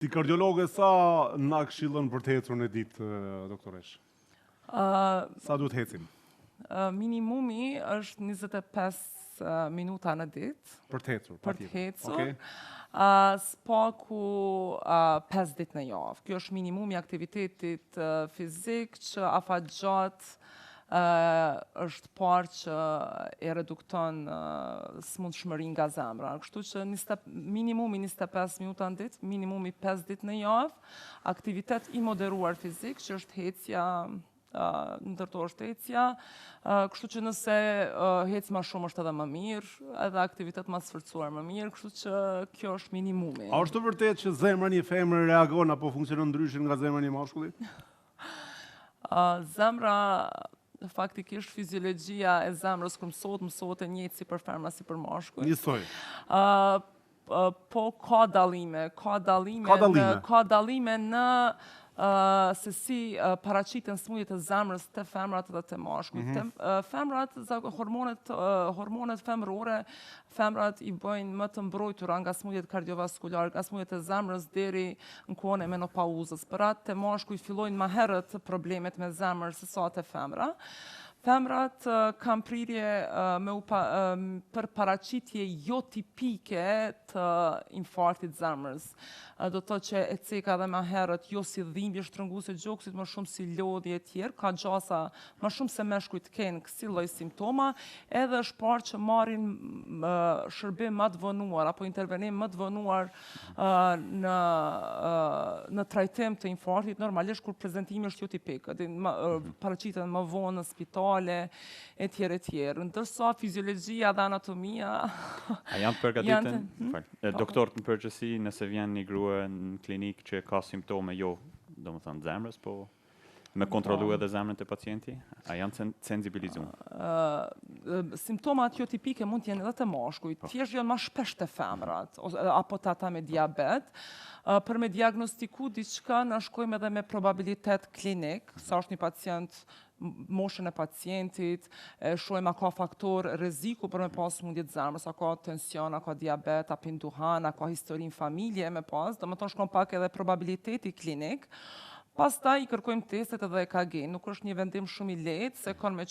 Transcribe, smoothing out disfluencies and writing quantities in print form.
Ti kardiologe sa na këshillon për të ecur në ditë, doktoresh? Sa duhet hecim? Minimumi është 25 minuta në ditë. Për të ecur? Për të ecur. Okay. Spaku 5 ditë në javë. Kjo është minimumi aktivitetit fizik që afatgjatë është parë që e redukton smundshmërinë nga zemra. Kështu që minimumi 25 minuta në ditë, minimumi 5 ditë në javë, aktivitet i moderuar fizik, që është hecja, ndërto është hecja, kështu që nëse hec ma shumë është edhe më mirë, edhe aktivitet ma sforcuar më mirë, kështu që kjo është minimumi. A është të vërtet që zemra një femre reagon apo funksionon ndryshin nga zemra një mashkullit? Zemra, faktikisht fiziologjia e zemrës kur mësohet e njëjtë si për femra si për mashkull. Njësoj. Po ka dallime, ka dallime në se si paraqiten smundjet e zemrës te femrat dhe te mashkujt. Femrat, hormonet femrore, femrat i bëjnë më të mbrojtura nga smundjet kardiovaskulare, nga smundjet e zemrës deri në kohën e menopauzës. Për atë te mashkujt fillojnë më herët problemet me zemër se sa te femra. Femrat kanë prirje për paraqitje jo tipike të infarktit zemrës. Do të thotë që e ceka dhe më herët jo si dhimbje shtrënguese gjoksit, më shumë si lodhje e tjerë, ka gjasa më shumë se meshkujt kenë kësi lloj simptoma, edhe është parë që marrin shërbim më të vonuar apo intervenim më të vonuar në trajtim të infarktit, normalisht kur prezantimi është jo tipik, paraqiten më vonë në spitale e tjerë. Ndërsa fiziologjia dhe anatomia a janë përgatitur? Doktorët në përgjithësi, nëse vjen një grua në klinikë që ka simptome jo, domethënë zemrës, po me kontrollu edhe zemrën të pacienti, a janë sensibilizuar? Simptomat jo tipike mund të jenë edhe të mashkujt, thjesht janë më shpesh te femrat apo te ata me diabet. Për me diagnostiku diçka na shkojmë edhe me probabilitet klinik, sa është një pacient, moshën e pacientit, shohim a ka faktor rreziku për me pas smundje të zemrës, a ka tension, a ka diabet, a pin duhan, a ka histori në familje me pas, domethënë shkon pak edhe probabiliteti klinik. Pastaj i kërkojmë testet edhe EKG, nuk është një vendim shumë i lehtë, se kanë me